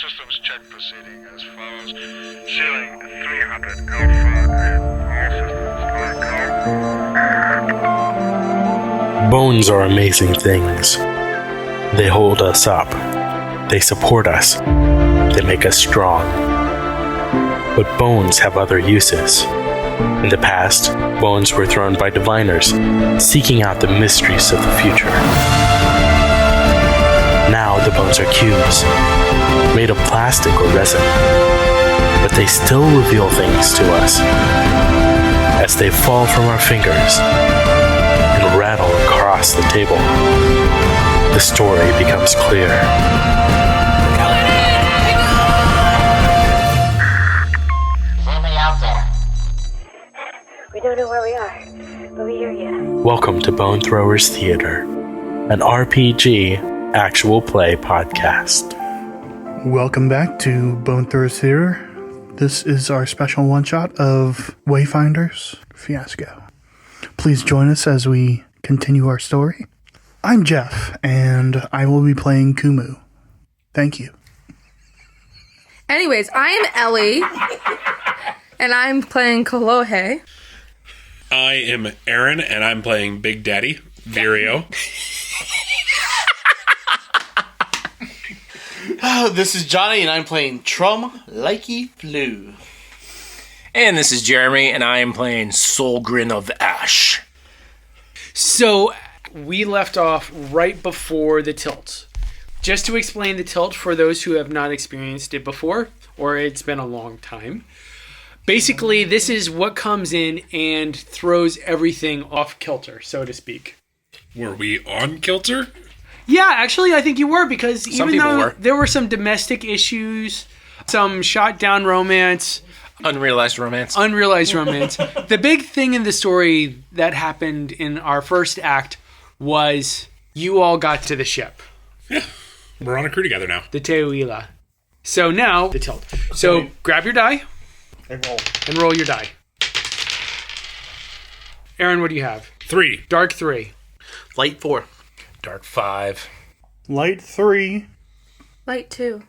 Systems check proceeding as follows. Ceiling 300 Alpha and all systems are go. Bones are amazing things. They hold us up. They support us. They make us strong. But bones have other uses. In the past, bones were thrown by diviners, seeking out the mysteries of the future. Now the bones are cubes, made of plastic or resin, but they still reveal things to us. As they fall from our fingers and rattle across the table, the story becomes clear. We don't know where we are, but we hear you. Welcome to Bone Throwers Theater, an RPG actual play podcast. Welcome back to Bone Throwers Theater. This is our special one-shot of Wayfinders Fiasco. Please join us as we continue our story. I'm Jeff, and I will be playing Kumu. Thank you. Anyways, I'm Ellie, and I'm playing Kolohe. I am Aaron, and I'm playing Big Daddy, Vireo. This is Johnny, and I'm playing Trum, Likey, Flu. And this is Jeremy, and I am playing Solgrin of Ash. So, we left off right before the tilt. Just to explain the tilt for those who have not experienced it before, or it's been a long time. Basically, this is what comes in and throws everything off kilter, so to speak. Were we on kilter? Yeah, actually, I think you were, because Some even people though were. there were some domestic issues, some shot-down romance, Unrealized romance. unrealized romance, the big thing in the story that happened in our first act was you all got to the ship, Yeah, we're on a crew together now. the Teuila. So now, the tilt. So grab your die. And roll your die. Aaron, what do you have? 3. Dark 3. Light 4. Dark 5. Light 3. Light 2.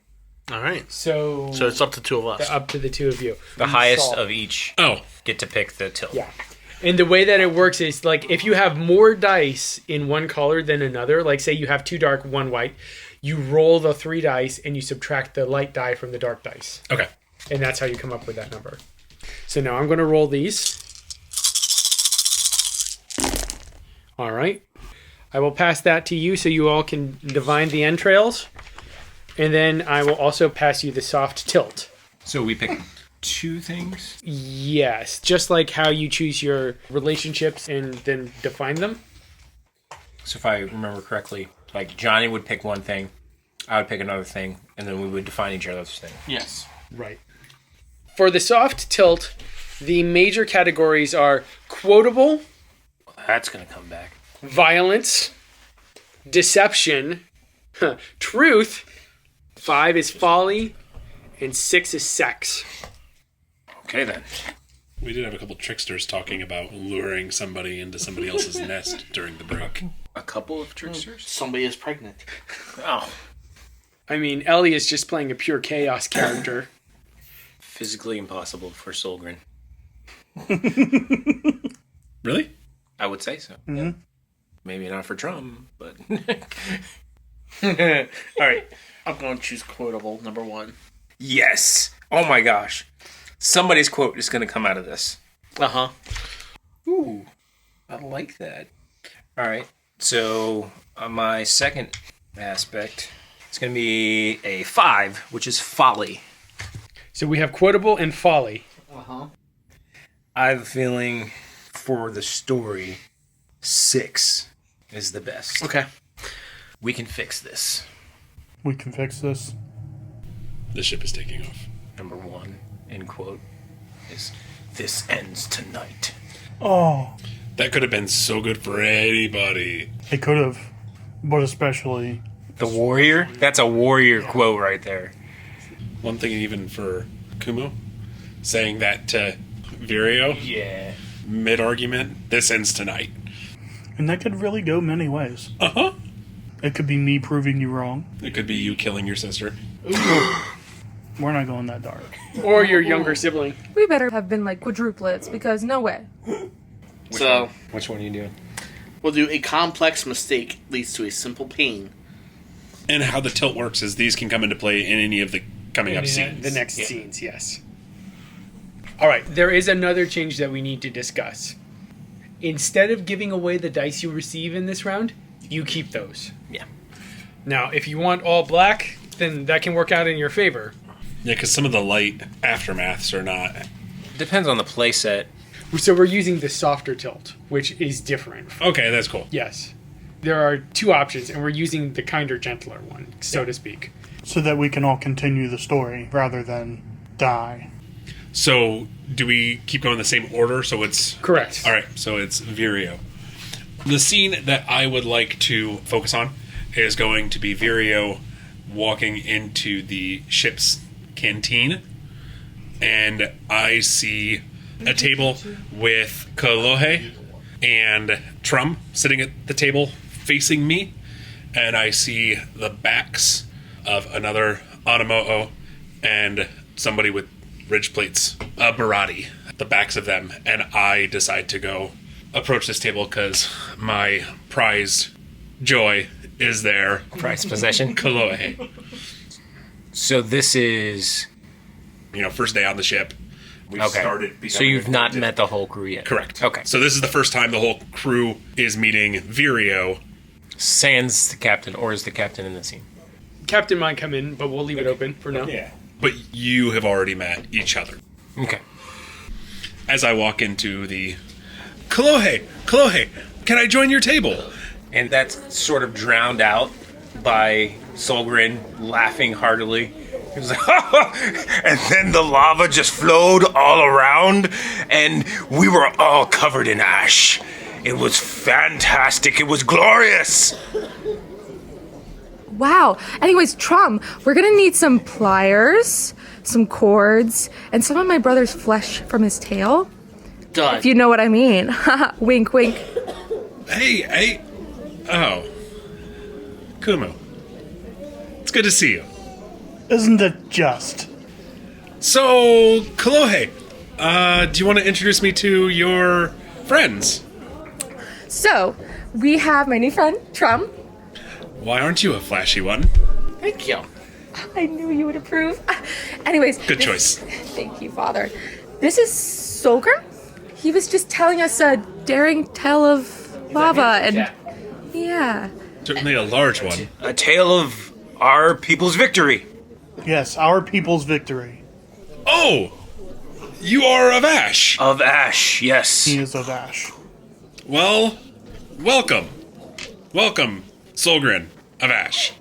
All right. So So it's up to two of us. up to the two of you. The highest of each Oh, get to pick the tilt. Yeah. And the way that it works is, like, if you have more dice in one color than another, like, say you have 2 dark, 1 white, you roll the 3 dice and you subtract the light die from the dark dice. okay. And that's how you come up with that number. So now I'm going to roll these. All right. I will pass that to you so you all can divine the entrails. And then I will also pass you the soft tilt. So we pick 2 things? Yes, just like how you choose your relationships and then define them. So if I remember correctly, like Johnny would pick one thing, I would pick another thing, and then we would define each other's thing. Yes. Right. For the soft tilt, the major categories are quotable, That's going to come back. violence, deception, truth, 5 is folly, and 6 is sex. Okay, then. We did have a couple tricksters talking about luring somebody into somebody else's nest during the break. A couple of tricksters? Somebody is pregnant. Oh. I mean, Ellie is just playing a pure chaos character. Physically impossible for Solgrin. Really? I would say so. Mm-hmm. Yeah. Maybe not for Trum, but... All right. I'm going to choose quotable, number 1. Yes! Oh my gosh. Somebody's quote is going to come out of this. Uh-huh. Ooh, I like that. All right. So my second aspect is going to be a 5, which is folly. So we have quotable and folly. Uh-huh. I have a feeling for the story, 6 is the best. Okay. We can fix this. We can fix this. The ship is taking off. Number 1, end quote, is this ends tonight. Oh, That could have been so good for anybody. it could have, but especially... The warrior? That's a warrior quote right there. One thing even for Kumu, saying that to Vireo, Yeah. mid-argument, this ends tonight. And that could really go many ways. Uh-huh. It could be me proving you wrong. It could be you killing your sister. We're not going that dark. Or your younger sibling. We better have been like quadruplets because no way. Which one are you doing? We'll do a complex mistake leads to a simple pain. And how the tilt works is these can come into play in any of the coming up scenes. The next scenes, yes. All right, there is another change that we need to discuss. Instead of giving away the dice you receive in this round, you keep those. Yeah. Now, if you want all black, then that can work out in your favor. Yeah, because some of the light aftermaths are not. Depends on the playset. So we're using the softer tilt, which is different. Okay, that's cool. Yes. There are two options, and we're using the kinder, gentler one, so to speak. So that we can all continue the story rather than die. So, do we keep going the same order? So it's... Correct. All right, so it's Vireo. The scene that I would like to focus on is going to be Vireo walking into the ship's canteen, and I see a table with Kolohe and Trum sitting at the table facing me, and I see the backs of another Anamo'o and somebody with ridge plates, a Barati, the backs of them, and I decide to go approach this table because my prized joy is there. Prized possession? Kolohe. So this is... First day on the ship. We've Okay. started So you've not met the whole crew yet? Correct. Okay. So this is the first time the whole crew is meeting Vireo. Sans the captain, or is the captain in the scene? Captain might come in, but we'll leave it open for now. Yeah. But you have already met each other. Okay. As I walk into the... Kolohe, can I join your table? And that's sort of drowned out by Solgrin laughing heartily. He was like, and then the lava just flowed all around, and we were all covered in ash. It was fantastic. It was glorious. Wow. Anyways, Trum, we're gonna need some pliers, some cords, and some of my brother's flesh from his tail. Done. If you know what I mean. Wink, wink. Hey. Oh. Kumu. It's good to see you. Isn't it just? So, Kolohe, do you want to introduce me to your friends? So, we have my new friend, Trum. Why aren't you a flashy one? Thank you. I knew you would approve. Anyways. Good choice. Thank you, Father. This is Solgrin. He was just telling us a daring tale of lava and... Yeah. Certainly a large one. A tale of our people's victory. Yes, our people's victory. Oh! You are of Ash. Of Ash, yes. He is of Ash. Well, welcome. Welcome, Solgrin of Ash.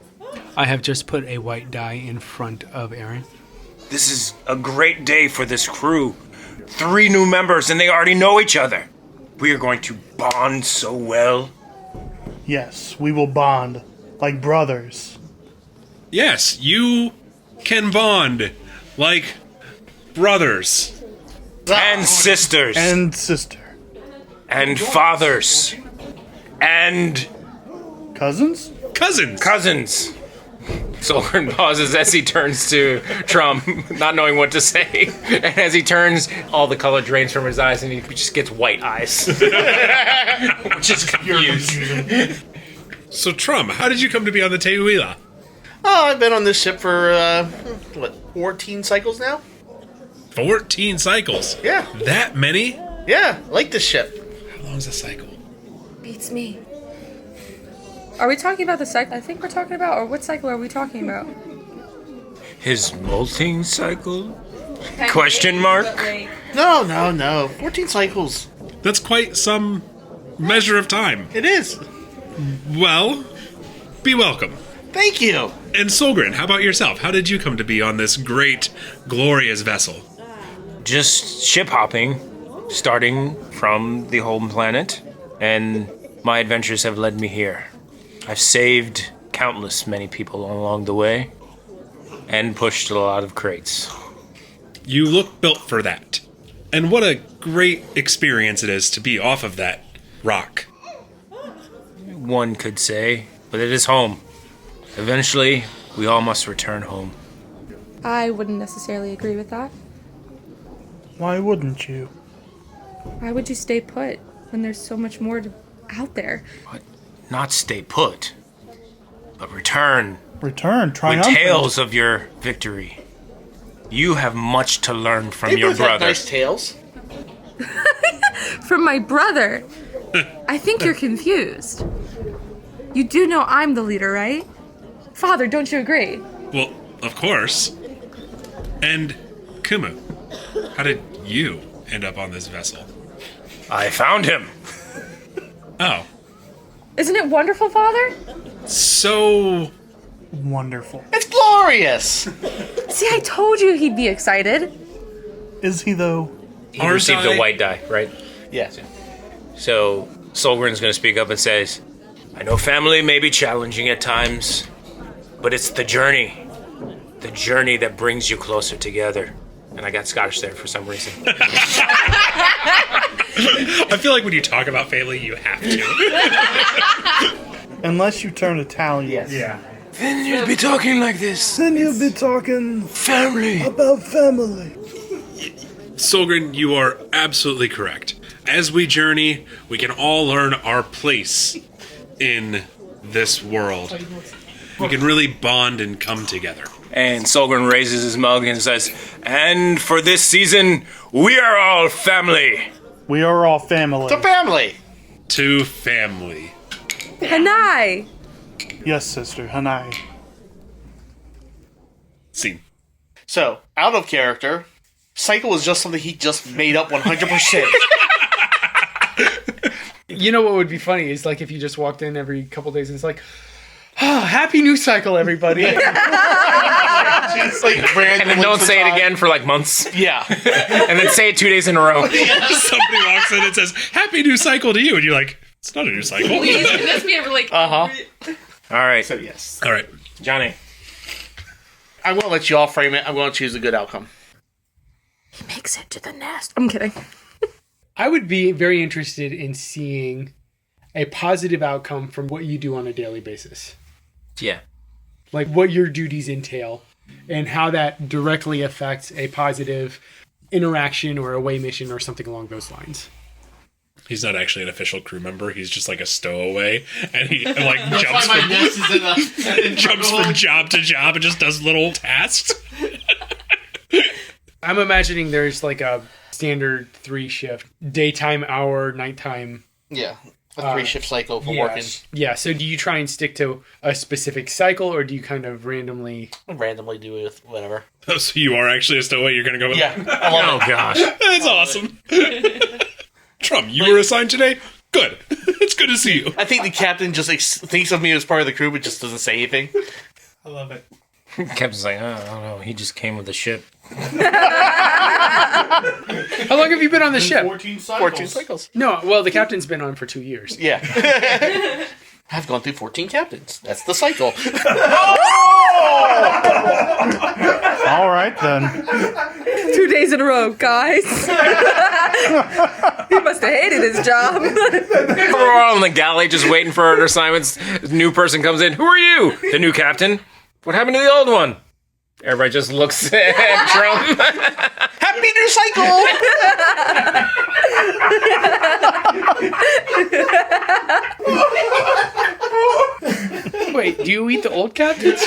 I have just put a white die in front of Aaron. This is a great day for this crew. 3 new members, and they already know each other. We are going to bond so well. Yes, we will bond like brothers. Yes, you can bond like brothers. And sisters. And sister. And fathers. And Cousins? Cousins. Solgrin pauses as he turns to Trum, not knowing what to say. And as he turns, all the color drains from his eyes and he just gets white eyes. Which is confused. So, Trum, how did you come to be on the Teuila? Oh, I've been on this ship for, 14 cycles now? 14 cycles. Yeah. That many? Yeah, I like this ship. How long's a cycle? Beats me. Are we talking about the cycle I think we're talking about, or what cycle are we talking about? His molting cycle? Question mark? No. 14 cycles. That's quite some measure of time. It is. Well, be welcome. Thank you. And Solgrin, how about yourself? How did you come to be on this great, glorious vessel? Just ship hopping, starting from the home planet, and my adventures have led me here. I've saved many people along the way, and pushed a lot of crates. You look built for that. And what a great experience it is to be off of that rock. One could say, but it is home. Eventually, we all must return home. I wouldn't necessarily agree with that. Why wouldn't you? Why would you stay put when there's so much more out there? But not stay put, but return Return, with triumphant. tales of your victory. You have much to learn from your brother. Nice tails. From my brother? I think you're confused. You do know I'm the leader, right? Father, don't you agree? Well, of course. And Kumu, how did you end up on this vessel? I found him. Oh, Isn't it wonderful, Father? so Wonderful. It's glorious. See, I told you he'd be excited. Is he, though? He received die? the white die, right? Yes. So Solgrin's going to speak up and says, I know family may be challenging at times, but it's the journey that brings you closer together. And I got Scottish there for some reason. I feel like when you talk about family, you have to. Unless you turn Italian. Yes. Yeah. Then you'd be talking like this. Then you'll be talking Family. about family. Solgrin, you are absolutely correct. As we journey, we can all learn our place in this world. We can really bond and come together. And Solgrin raises his mug and says, and for this season, we are all family. We are all family. The family. To family. And I. Yes, sister, Hanai. Scene. So, out of character, cycle is just something he just made up 100%. You know what would be funny is like if you just walked in every couple days and it's like, oh, happy new cycle, everybody. It's like And then don't say it again for like months. Yeah. And then say it 2 days in a row. Somebody walks in and says, Happy new cycle to you. And you're like, it's not a new cycle. That's me ever like. Uh-huh. All right, So, yes. All right. Johnny. I'm going to let you all frame it. I'm going to choose a good outcome. He makes it to the nest. I'm kidding. I would be very interested in seeing a positive outcome from what you do on a daily basis. Yeah. Like what your duties entail and how that directly affects a positive interaction or away mission or something along those lines. He's not actually an official crew member. He's just like a stowaway. And he like jumps from job to job and just does little tasks. I'm imagining there's like a standard 3 shift, daytime hour, nighttime. Yeah. A 3-shift cycle for working. Yeah, so do you try and stick to a specific cycle or do you kind of randomly... Randomly do it with whatever. Oh, so you are actually a stowaway? You're going to go with Yeah. that? I love Oh, gosh. That's awesome. Trum, you were assigned today? Good. It's good to see you. I think the captain just thinks of me as part of the crew, but just doesn't say anything. I love it. Captain's like, oh, I don't know. He just came with the ship. How long have you been on the ship? 14 cycles. 14 cycles. No, well, the captain's been on for 2 years. Yeah. I've gone through 14 captains. That's the cycle. All right, then. 2 days in a row, guys. He must have hated his job. We're all on the galley just waiting for our assignments. A new person comes in. Who are you? The new captain. What happened to the old one? Everybody just looks at Trum. Happy new cycle! Wait, do you eat the old captains?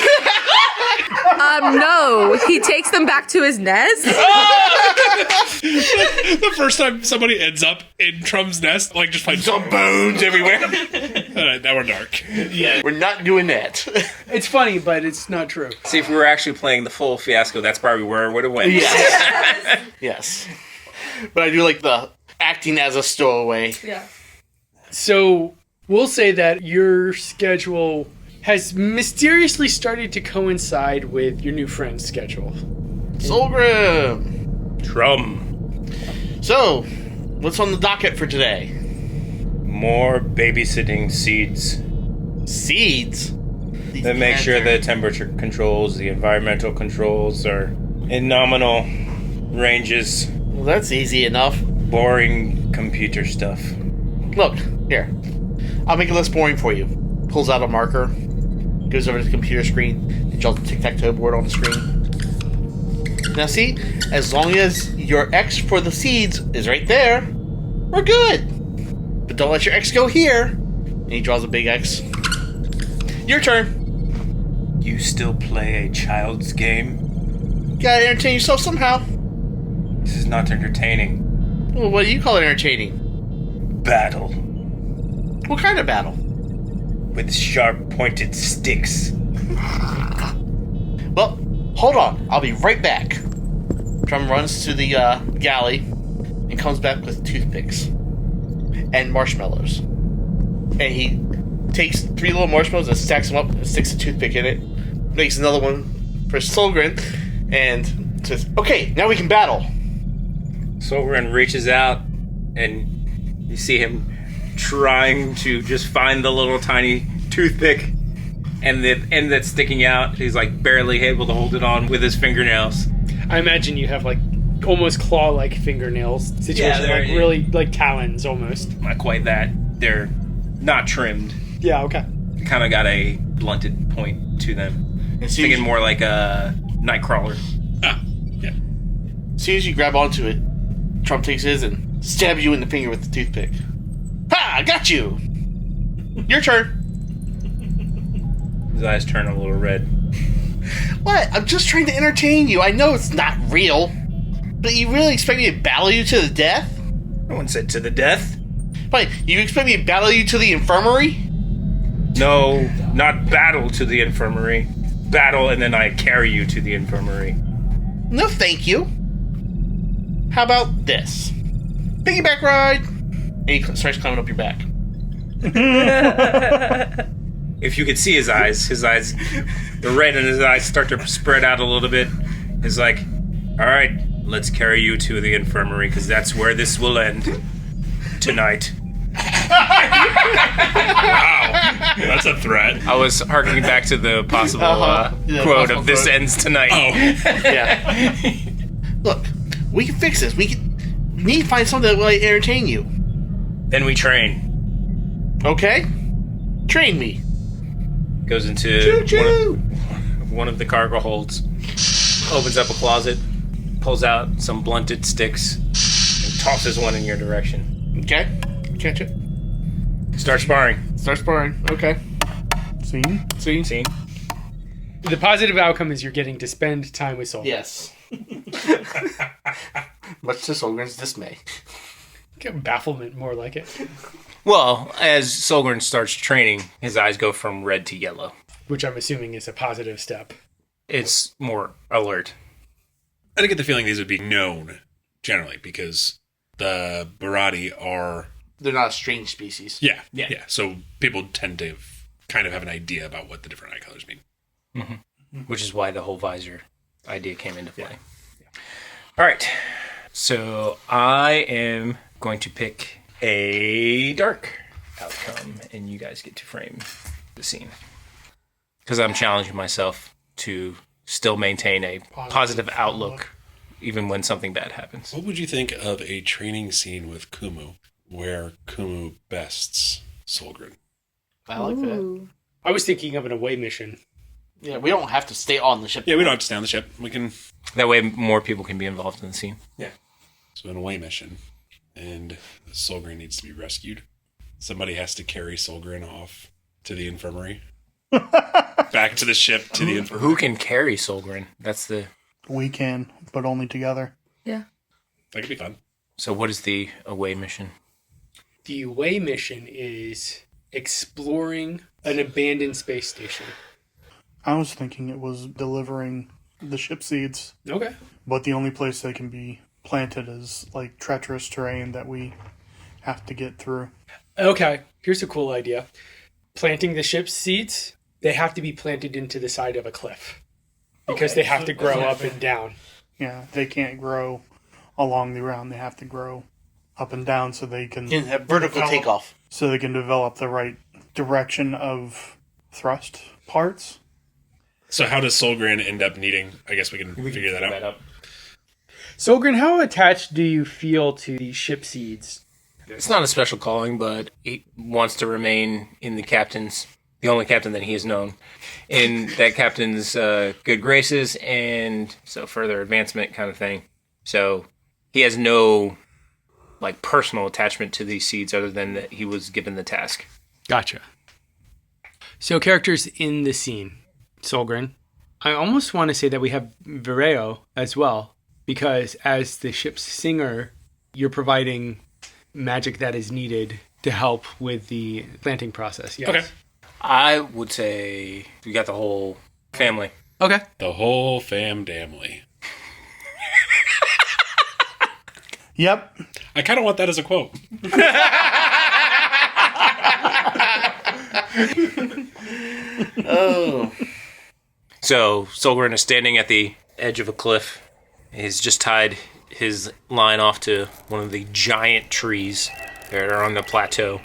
No, he takes them back to his nest. The first time somebody ends up in Trum's nest, like just finds Some bones everywhere. All right, now we're dark. Yeah, we're not doing that. It's funny, but it's not true. See, if we were actually playing the full Fiasco, that's probably where it would have went. Yes. Yes. But I do like the acting as a stowaway. Yeah. So we'll say that your schedule has mysteriously started to coincide with your new friend's schedule. Solgrin! Trum. So, what's on the docket for today? More babysitting seeds. Seeds? That make sure the temperature controls, the environmental controls are in nominal ranges. Well, that's easy enough. Boring computer stuff. Look, here. I'll make it less boring for you. Pulls out a marker, goes over to the computer screen, and draws a tic-tac-toe board on the screen. Now see, as long as your X for the seeds is right there, we're good. But don't let your X go here. And he draws a big X. Your turn. You still play a child's game? Gotta entertain yourself somehow. This is not entertaining. Well, what do you call it entertaining? Battle. What kind of battle? With sharp-pointed sticks. Well, hold on. I'll be right back. Trum runs to the galley and comes back with toothpicks and marshmallows. And he takes 3 little marshmallows and stacks them up and sticks a toothpick in it. Makes another one for Solgrin and says, "Okay, now we can battle." Solgrin reaches out, and you see him trying to just find the little tiny toothpick, and the end that's sticking out, he's like barely able to hold it on with his fingernails. I imagine you have like almost claw-like fingernails situation, they're- like really like talons almost. Not quite that. They're not trimmed. Yeah, okay. Kind of got a blunted point to them. And see, Thinking more like a nightcrawler. Ah, yeah. as soon as you grab onto it, Trum takes his and stabs you in the finger with the toothpick. Ha! I got you! Your turn. His eyes turn a little red. What? I'm just trying to entertain you. I know it's not real. But you really expect me to battle you to the death? No one said to the death. Wait, you expect me to battle you to the infirmary? No, not battle to the infirmary. Battle and then I carry you to the infirmary. No, thank you. How about this? Piggyback ride! And he starts climbing up your back. If you could see his eyes, the red in his eyes start to spread out a little bit. He's like, all right, let's carry you to the infirmary because that's where this will end tonight. Wow, that's a threat. I was harkening back to the possible Yeah, quote possible of "This quote. ends tonight." Oh, Yeah. Look, we can fix this. We need to find something that will entertain you. Then we train. Okay? Train me. Goes into Choo-choo! one of the cargo holds, opens up a closet, pulls out some blunted sticks, and tosses one in your direction. Okay. Catch it. Start sparring. Start sparring. Okay. Scene? See? The positive outcome is you're getting to spend time with Soul. Yes. Much to Solgrin's dismay. Bafflement, more like it. Well, as Solgrin starts training, his eyes go from red to yellow. Which I'm assuming is a positive step. It's more alert. I get the feeling these would be known generally because the Barati are. They're not a strange species. Yeah. Yeah. So people tend to kind of have an idea about what the different eye colors mean. Which is why the whole visor idea came into play. Yeah. All right. So I am going to pick a dark outcome, and you guys get to frame the scene. Because I'm challenging myself to still maintain a positive outlook even when something bad happens. What would you think of a training scene with Kumu where Kumu bests Solgrin? I like that. I was thinking of an away mission. Yeah, we don't have to stay on the ship. Yeah, we don't have to stay on the ship. We can. That way more people can be involved in the scene. Yeah. So an away mission, and Solgrin needs to be rescued. Somebody has to carry Solgrin off to the infirmary. Back to the ship to the infirmary. Who can carry Solgrin? That's the... We can, but only together. Yeah. That could be fun. So what is the away mission? The away mission is exploring an abandoned space station. I was thinking it was delivering the ship seeds, Okay. but the only place they can be planted is like treacherous terrain that we have to get through. Okay, here's a cool idea. Planting the ship's seeds, they have to be planted into the side of a cliff. Because they have to grow up and down. Yeah, they can't grow along the ground. They have to grow up and down so they can You can have vertical takeoff. so they can develop the right direction of thrust parts. So how does Solgrin end up needing? I guess we can figure that out. Solgrin, how attached do you feel to the ship seeds? It's not a special calling, but he wants to remain in the captain's the only captain that he has known, in that captain's good graces and so further advancement kind of thing. So he has no like personal attachment to these seeds other than that he was given the task. Gotcha. So characters in the scene. Solgrin. I almost want to say that we have Vireo as well, because as the ship's singer, you're providing magic that is needed to help with the planting process. Yes. Okay. I would say we got the whole family. Okay. The whole family. Yep. I kind of want that as a quote. Oh. So Solgrin is standing at the edge of a cliff. He's just tied his line off to one of the giant trees that are on the plateau.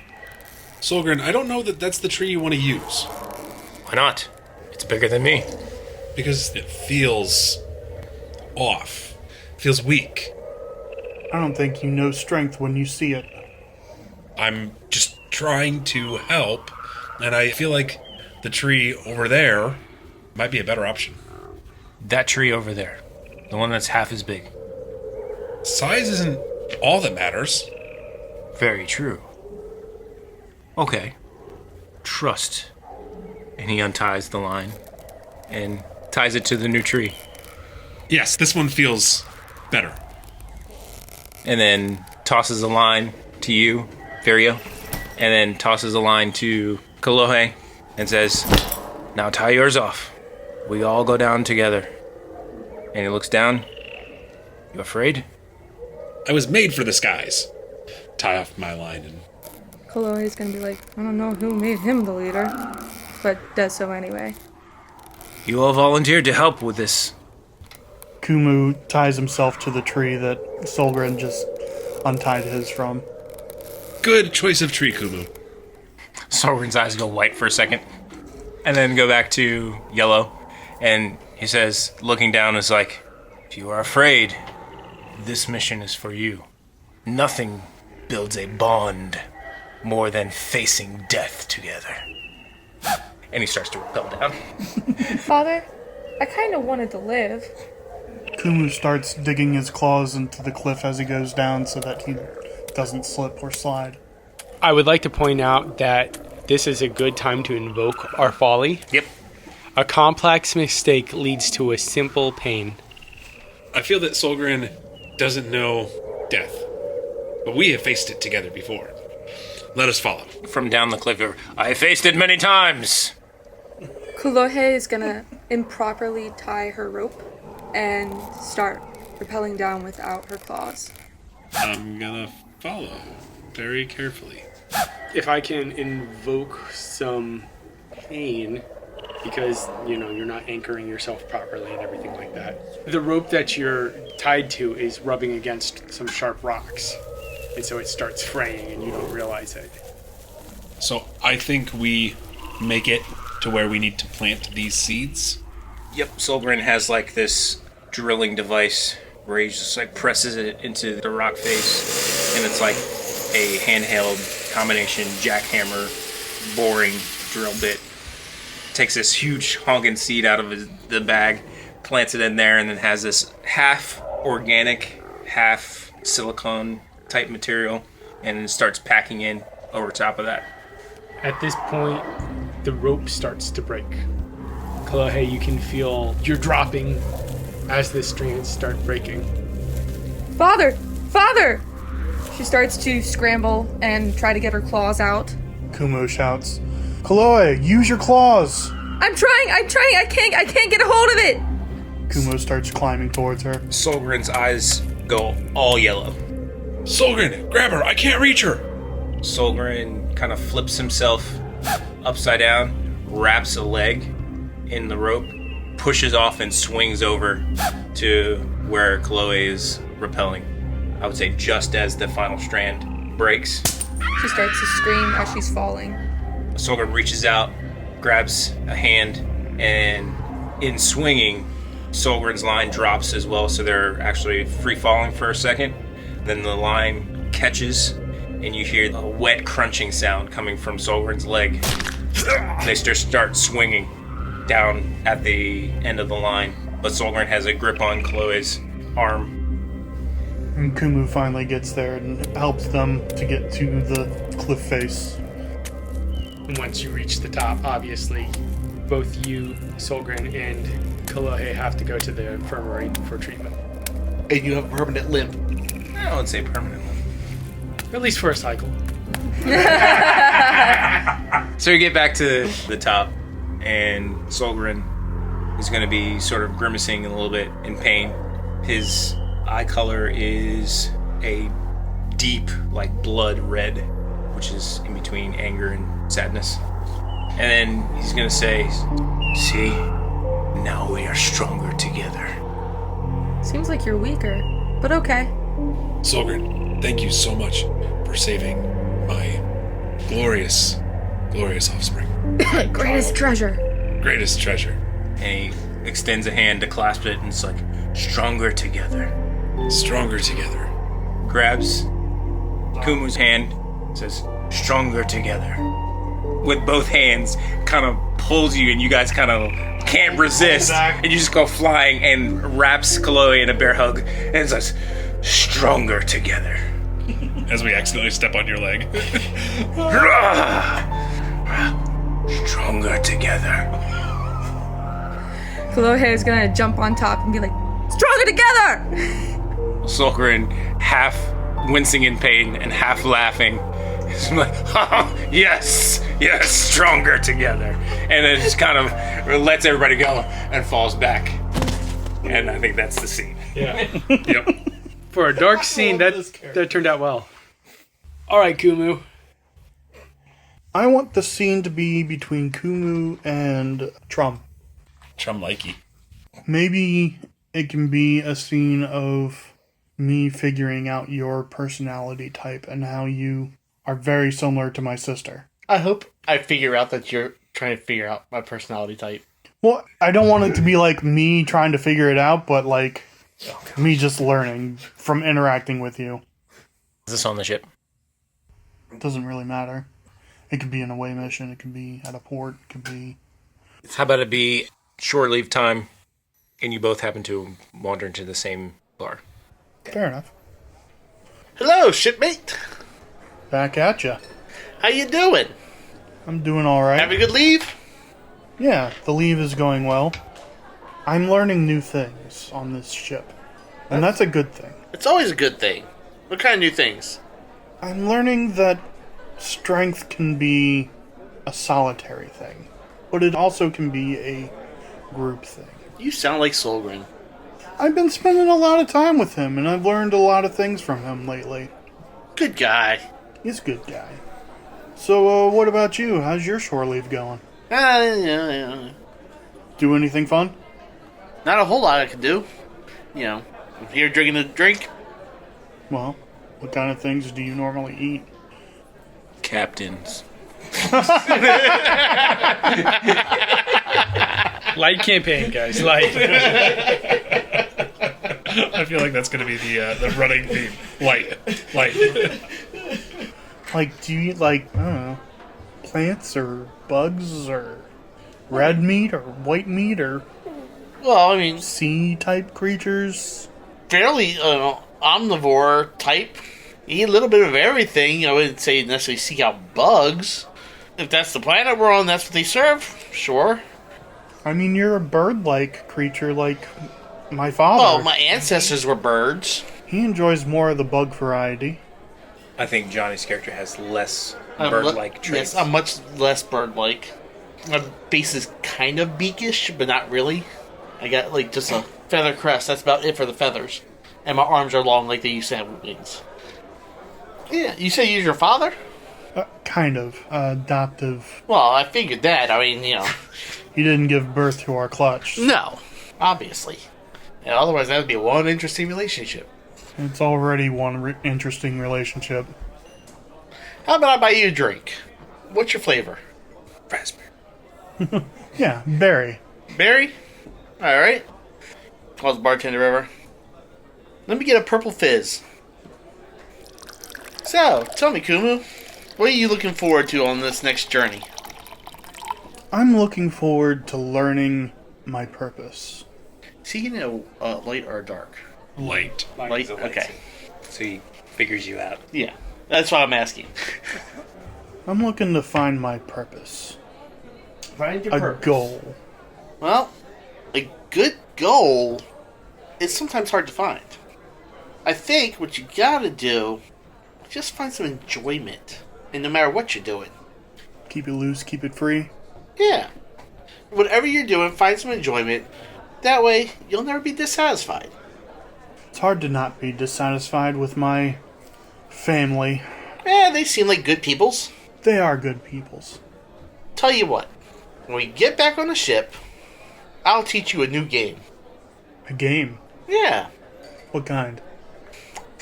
Solgrin, I don't know that that's the tree you want to use. Why not? It's bigger than me. Because it feels off. Feels weak. I don't think you know strength when you see it. I'm just trying to help, and I feel like the tree over there might be a better option. That tree over there. The one that's half as big. Size isn't all that matters. Very true. Okay. Trust. And he unties the line and ties it to the new tree. Yes, this one feels better. And then tosses a line to you, Vireo. And then tosses a line to Kolohe and says, now tie yours off. We all go down together. And he looks down. You afraid? I was made for the skies. Tie off my line and... Kolohe's gonna be like, I don't know who made him the leader, but does so anyway. You all volunteered to help with this. Kumu ties himself to the tree that Solgrin just untied his from. Good choice of tree, Kumu. Solgrin's eyes go white for a second. And then go back to yellow. And he says, looking down, is like, if you are afraid, this mission is for you. Nothing builds a bond more than facing death together. And he starts to rappel down. Father, I kind of wanted to live. Kumu starts digging his claws into the cliff as he goes down so that he doesn't slip or slide. I would like to point out that this is a good time to invoke our folly. Yep. A complex mistake leads to a simple pain. I feel that Solgrin doesn't know death, but we have faced it together before. Let us follow. From down the cliff, I faced it many times. Kolohe is gonna improperly tie her rope and start rappelling down without her claws. I'm gonna follow very carefully. If I can invoke some pain, because, you know, you're not anchoring yourself properly and everything like that. The rope that you're tied to is rubbing against some sharp rocks. And so it starts fraying and you don't realize it. So I think we make it to where we need to plant these seeds. Yep, Solgrin has like this drilling device where he just like presses it into the rock face, and it's like a handheld combination jackhammer boring drill bit. Takes this huge honking seed out of the bag, plants it in there, and then has this half organic, half silicone type material, and starts packing in over top of that. At this point, the rope starts to break. Kolohe, you can feel you're dropping as the strands start breaking. Father! Father! She starts to scramble and try to get her claws out. Kumu shouts, Kolohe, use your claws! I'm trying, I can't get a hold of it! Kumu starts climbing towards her. Solgrin's eyes go all yellow. Solgrin, grab her! I can't reach her! Solgrin kind of flips himself upside down, wraps a leg in the rope, pushes off and swings over to where Kolohe is rappelling. I would say just as the final strand breaks. She starts to scream as she's falling. Solgrin reaches out, grabs a hand, and in swinging, Solgrin's line drops as well, so they're actually free falling for a second. Then the line catches, and you hear a wet crunching sound coming from Solgrin's leg. They just start swinging down at the end of the line. But Solgrin has a grip on Kolohe's arm. And Kumu finally gets there and helps them to get to the cliff face. And once you reach the top, obviously, both you, Solgrin, and Kolohe have to go to the infirmary for treatment. And you have a permanent limp. I wouldn't say permanently. At least for a cycle. So you get back to the top, and Solgrin is going to be sort of grimacing a little bit in pain. His eye color is a deep, like blood red, which is in between anger and sadness. And then he's going to say, "See, now we are stronger together." Seems like you're weaker, but okay. Solgrin, thank you so much for saving my glorious offspring. Greatest treasure. Greatest treasure. And he extends a hand to clasp it, and it's like, "Stronger together." Stronger together. Grabs Kumu's hand, says, "Stronger together." With both hands, kind of pulls you, and you guys kind of can't resist, and you just go flying, and wraps Kolohe in a bear hug, and says, "Stronger together." As we accidentally step on your leg. Stronger together. Kolohe is gonna jump on top and be like, stronger together! Solgrin, half wincing in pain and half laughing, is like, "Oh, yes, stronger together." And then just kind of lets everybody go and falls back. And I think that's the scene. Yeah. Yep. For a dark scene, that turned out well. All right, Kumu. I want the scene to be between Kumu and Trum. Trum Likey. Maybe it can be a scene of me figuring out your personality type and how you are very similar to my sister. I hope I figure out that you're trying to figure out my personality type. Well, I don't want it to be like me trying to figure it out, but like me just learning from interacting with you. Is this on the ship? It doesn't really matter. It could be an away mission, it could be at a port, it could be... How about it be short leave time, and you both happen to wander into the same bar? Fair enough. Hello, shipmate. Back at ya. How you doing? I'm doing alright. Have a good leave? Yeah, the leave is going well. I'm learning new things on this ship. And that's a good thing. It's always a good thing. What kind of new things? I'm learning that strength can be a solitary thing, but it also can be a group thing. You sound like Solgrin. I've been spending a lot of time with him, and I've learned a lot of things from him lately. Good guy. He's a good guy. So, what about you? How's your shore leave going? Yeah. Do anything fun? Not a whole lot I can do. You know, I'm here drinking a drink. Well, what kind of things do you normally eat? Captains. Light campaign, guys. Light. I feel like that's going to be the running theme. Light. Like, do you eat, like, I don't know, plants or bugs or red meat or white meat or Well, I mean, sea-type creatures? fairly omnivore type. Eat a little bit of everything. I wouldn't say necessarily seek out bugs. If that's the planet we're on, that's what they serve. Sure. I mean, you're a bird-like creature like my father. Well, my ancestors were birds. He enjoys more of the bug variety. I think Johnny's character has less I'm bird-like traits. Yes, I'm much less bird-like. My face is kind of beakish, but not really. I got like just a feather crest. That's about it for the feathers. And my arms are long like they used to have wings. Yeah, you say you're your father? Kind of. Adoptive. Well, I figured that. I mean, you know. He didn't give birth to our clutch. No, obviously. Yeah, otherwise, that would be one interesting relationship. It's already one interesting relationship. How about I buy you a drink? What's your flavor? Raspberry. Yeah, berry. Berry? Alright. Calls the bartender over. Let me get a purple fizz. So, tell me, Kumu, what are you looking forward to on this next journey? I'm looking forward to learning my purpose. Is he light or dark? Light. Light? Okay. So he figures you out. Yeah. That's what I'm asking. I'm looking to find my purpose. Find your A goal. Well, a good goal is sometimes hard to find. I think what you gotta do is just find some enjoyment. And no matter what you're doing. Keep it loose, keep it free. Yeah. Whatever you're doing, find some enjoyment. That way, you'll never be dissatisfied. It's hard to not be dissatisfied with my family. They seem like good peoples. They are good peoples. Tell you what, when we get back on the ship, I'll teach you a new game. A game? Yeah. What kind?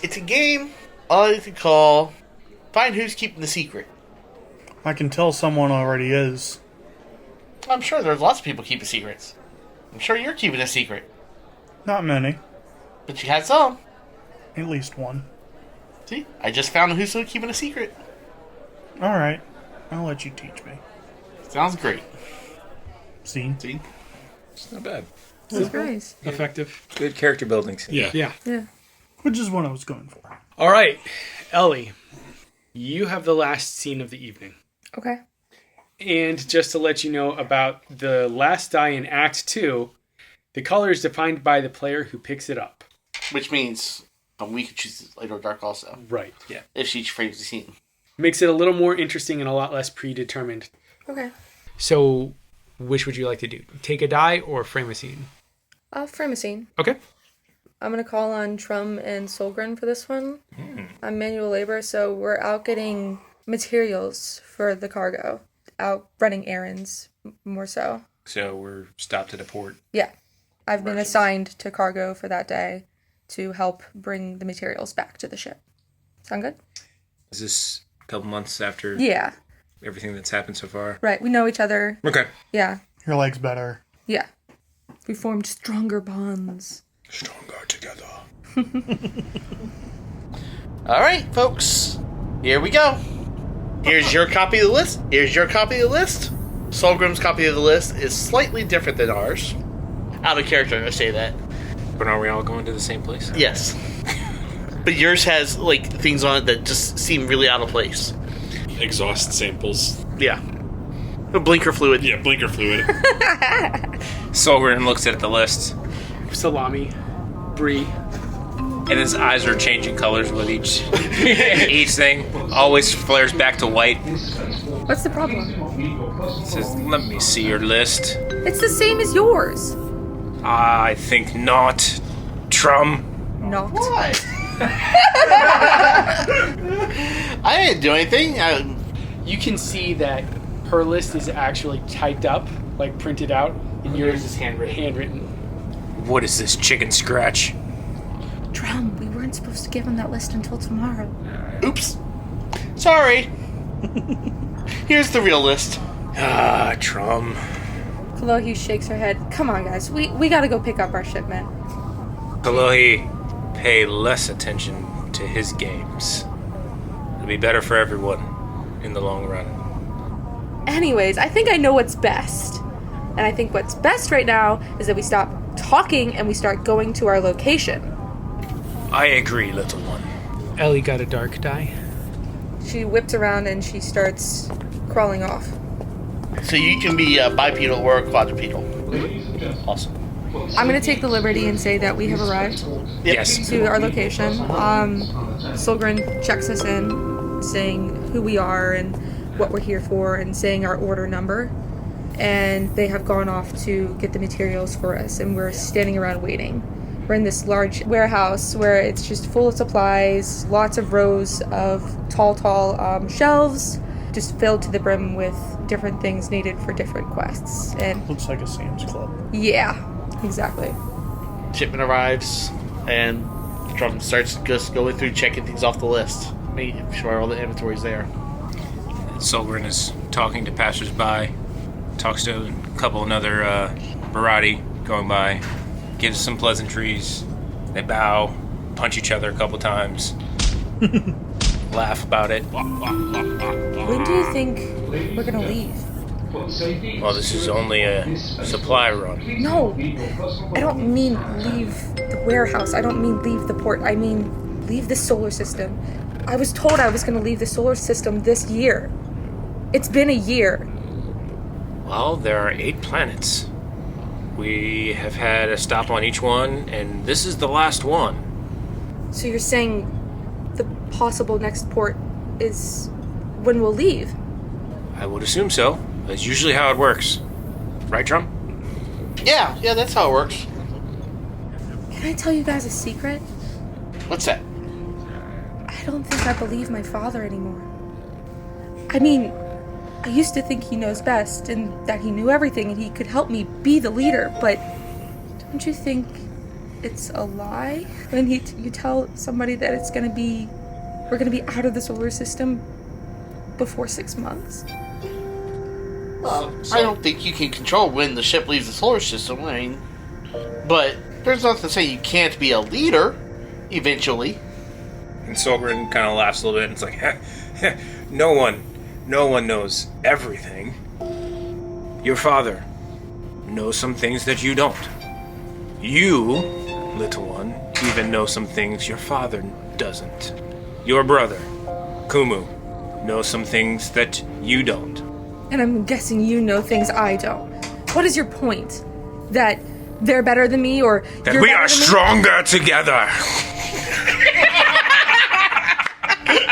It's a game I like to call Find Who's Keeping the Secret. I can tell someone already is. I'm sure there's lots of people keeping secrets. I'm sure you're keeping a secret. Not many. But you had some. At least one. See? I just found who's still keeping a secret. Alright. I'll let you teach me. Sounds great. See? It's not bad. That's nice. Effective. Good character building scene. Yeah. Yeah. Yeah. Which is what I was going for. All right, Ellie, you have the last scene of the evening. Okay. And just to let you know about the last die in Act 2, the color is defined by the player who picks it up. Which means we could choose light or dark also. Right, yeah. If she frames the scene. Makes it a little more interesting and a lot less predetermined. Okay. So, which would you like to do? Take a die or frame a scene? I'll frame a scene. Okay. I'm going to call on Trum and Solgrin for this one. I'm manual labor, so we're out getting materials for the cargo. Out running errands, more so. So we're stopped at a port. Yeah. I've been assigned to cargo for that day to help bring the materials back to the ship. Sound good? Is this a couple months after Yeah. everything that's happened so far? Right. We know each other. Okay. Yeah. Your leg's better. Yeah. We formed stronger bonds. Stronger together. Alright, folks. Here we go. Here's your copy of the list. Here's your copy of the list. Solgrim's copy of the list is slightly different than ours. Out of character, I say that. But are we all going to the same place? Yes. But yours has, things on it that just seem really out of place. Exhaust samples. Yeah. Blinker fluid. Yeah, blinker fluid. Solgren looks at the list, Salami, brie. and his eyes are changing colors with each thing. Always flares back to white. What's the problem? Says, "Let me see your list." It's the same as yours. I think not. Trum. Not. What? I didn't do anything. You can see that her list is actually typed up, like printed out, and yours is handwritten. What is this, chicken scratch? Trum, we weren't supposed to give him that list until tomorrow. Oops. Sorry. Here's the real list. Ah, Trum. Kolohe shakes her head. Come on, guys. We gotta go pick up our shipment. Kolohe, pay less attention to his games. It'll be better for everyone in the long run. Anyways, I think I know what's best. And I think what's best right now is that we stop talking and we start going to our location. I agree, little one. Ellie got a dark die. She whips around and she starts crawling off. So you can be a bipedal or a quadrupedal. Awesome. I'm gonna take the liberty and say that we have arrived Yes. to our location. Solgrin checks us in, saying who we are and what we're here for, and saying our order number. And they have gone off to get the materials for us, and we're standing around waiting. We're in this large warehouse where it's just full of supplies, lots of rows of tall shelves, just filled to the brim with different things needed for different quests. And Looks like a Sam's Club. yeah, exactly. Shipment arrives, and Trum starts just going through checking things off the list. Making sure all the inventory's there. Solgren is talking to passersby, talks to a couple another Barati going by, gives some pleasantries. They bow, punch each other a couple times, laugh about it. When do you think we're gonna leave? Well, this is only a supply run. No, I don't mean leave the warehouse. I don't mean leave the port. I mean leave the solar system. I was told I was going to leave the solar system this year. It's been a year. Well, there are 8 planets. We have had a stop on each one, and this is the last one. So you're saying the possible next port is when we'll leave? I would assume so. That's usually how it works. Right, Trum? Yeah, that's how it works. Can I tell you guys a secret? What's that? I don't think I believe my father anymore. I mean, I used to think he knows best and that he knew everything and he could help me be the leader, but don't you think it's a lie when you tell somebody that we're gonna be out of the solar system before 6 months? Well, I don't think you can control when the ship leaves the solar system. I mean, but there's nothing to say you can't be a leader eventually. And Solgrin kind of laughs a little bit and it's like, no one knows everything. Your father knows some things that you don't. You, little one, even know some things your father doesn't. Your brother, Kumu, knows some things that you don't. And I'm guessing you know things I don't. What is your point? That they're better than me, or That you're we better are than me? stronger together.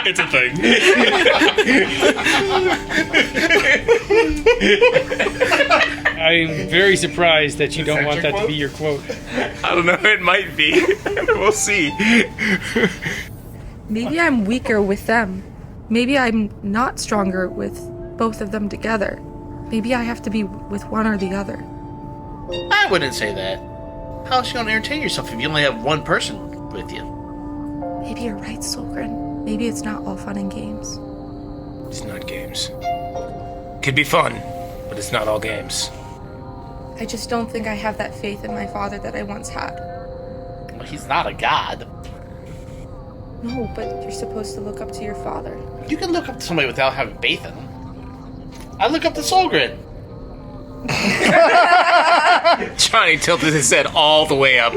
It's a thing. I'm very surprised that you don't want that to be your quote. I don't know, it might be. We'll see. Maybe I'm weaker with them. Maybe I'm not stronger with both of them together. Maybe I have to be with one or the other. I wouldn't say that. How else you gonna entertain yourself if you only have one person with you? Maybe you're right, Solgrin. Maybe it's not all fun and games. It's not games. Could be fun, but it's not all games. I just don't think I have that faith in my father that I once had. Well, he's not a god. No, but you're supposed to look up to your father. You can look up to somebody without having faith in them. I look up to Solgrin. Johnny tilted his head all the way up.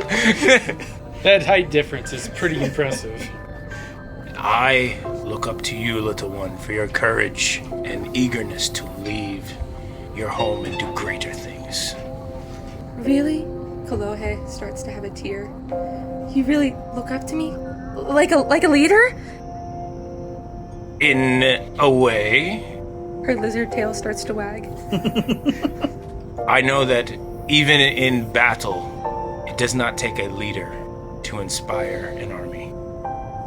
That height difference is pretty impressive. I look up to you, little one, for your courage and eagerness to leave your home and do greater things. Really? Kolohe starts to have a tear. You really look up to me? Like a leader? In a way, Her lizard tail starts to wag. I know that even in battle, it does not take a leader to inspire an army.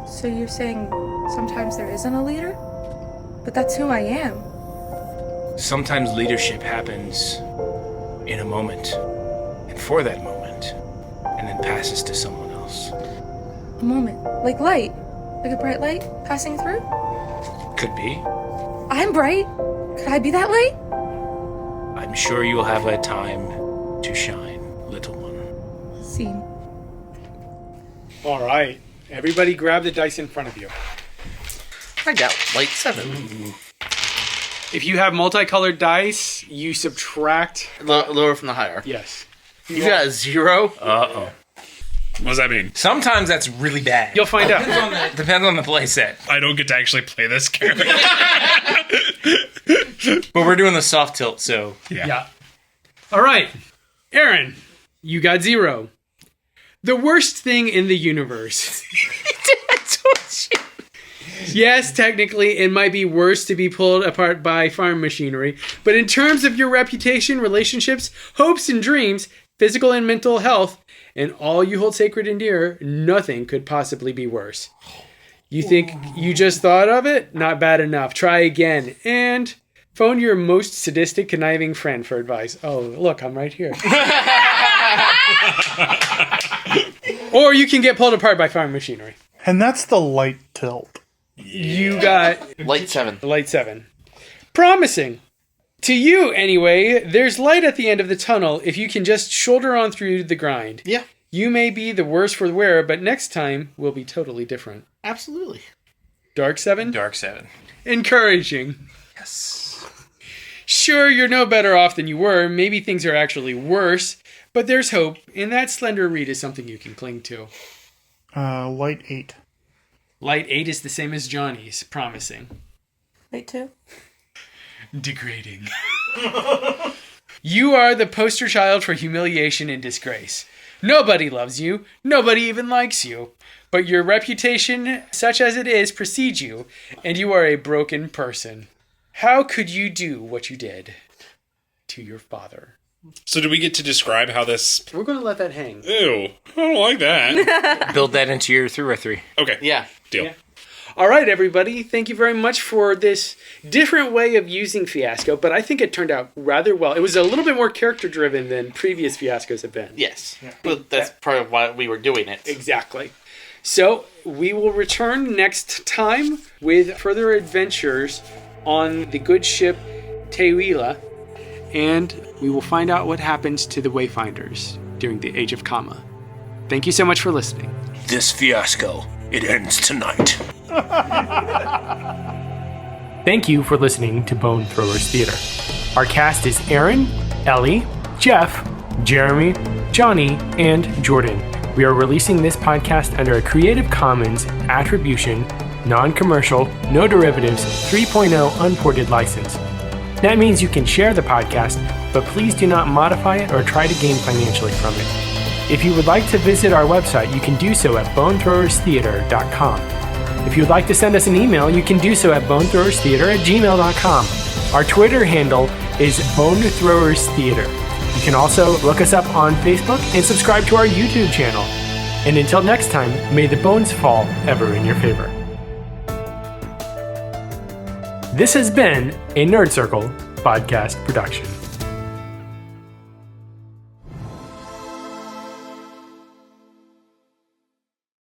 So you're saying sometimes there isn't a leader? But that's who I am. Sometimes leadership happens in a moment, and for that moment, and then passes to someone else. A moment. Like light. Like a bright light passing through? Could be. I'm bright. Could I be that light? I'm sure you'll have a time to shine, little one. Scene. All right. Everybody grab the dice in front of you. I got light 7. If you have multicolored dice, you subtract. Lower from the higher. Yes. You got a 0? Uh-oh. What does that mean? Sometimes that's really bad. You'll find out. Depends on the play set. I don't get to actually play this character. But we're doing the soft tilt, so... Yeah. All right. Aaron, you got 0. The worst thing in the universe. Yes, technically, it might be worse to be pulled apart by farm machinery, but in terms of your reputation, relationships, hopes and dreams, physical and mental health, and all you hold sacred and dear, nothing could possibly be worse. You think you just thought of it? Not bad enough. Try again. And phone your most sadistic, conniving friend for advice. Oh, look, I'm right here. Or you can get pulled apart by farm machinery. And that's the light tilt. You got Light 7. light 7. Promising. To you, anyway, there's light at the end of the tunnel if you can just shoulder on through the grind. Yeah, You may be the worse for the wear, but next time will be totally different. absolutely. Dark 7? Dark 7. Encouraging. Yes. Sure, you're no better off than you were. Maybe things are actually worse. But there's hope, and that slender reed is something you can cling to. Light 8. Light 8 is the same as Johnny's. Promising. Wait, 2. Degrading. You are the poster child for humiliation and disgrace. Nobody loves you. Nobody even likes you. But your reputation, such as it is, precedes you, and you are a broken person. How could you do what you did to your father? So do we get to describe how this... We're going to let that hang. Ew. I don't like that. Build that into your 3x3. Okay. Yeah. Deal. Yeah. All right, everybody. Thank you very much for this different way of using Fiasco, but I think it turned out rather well. It was a little bit more character-driven than previous Fiascos have been. Yes. But that's part of why we were doing it. Exactly. So we will return next time with further adventures on the good ship Teuila, and we will find out what happens to the Wayfinders during the Age of Kama. Thank you so much for listening. This fiasco, it ends tonight. Thank you for listening to Bone Throwers Theater. Our cast is Aaron, Ellie, Jeff, Jeremy, Johnny, and Jordan. We are releasing this podcast under a Creative Commons Attribution, Non-Commercial, No Derivatives 3.0 Unported license. That means you can share the podcast, but please do not modify it or try to gain financially from it. If you would like to visit our website, you can do so at bonethrowerstheater.com. If you would like to send us an email, you can do so at bonethrowerstheater@gmail.com. Our Twitter handle is bonethrowerstheater. You can also look us up on Facebook and subscribe to our YouTube channel. And until next time, may the bones fall ever in your favor. This has been a Nerd Circle podcast production.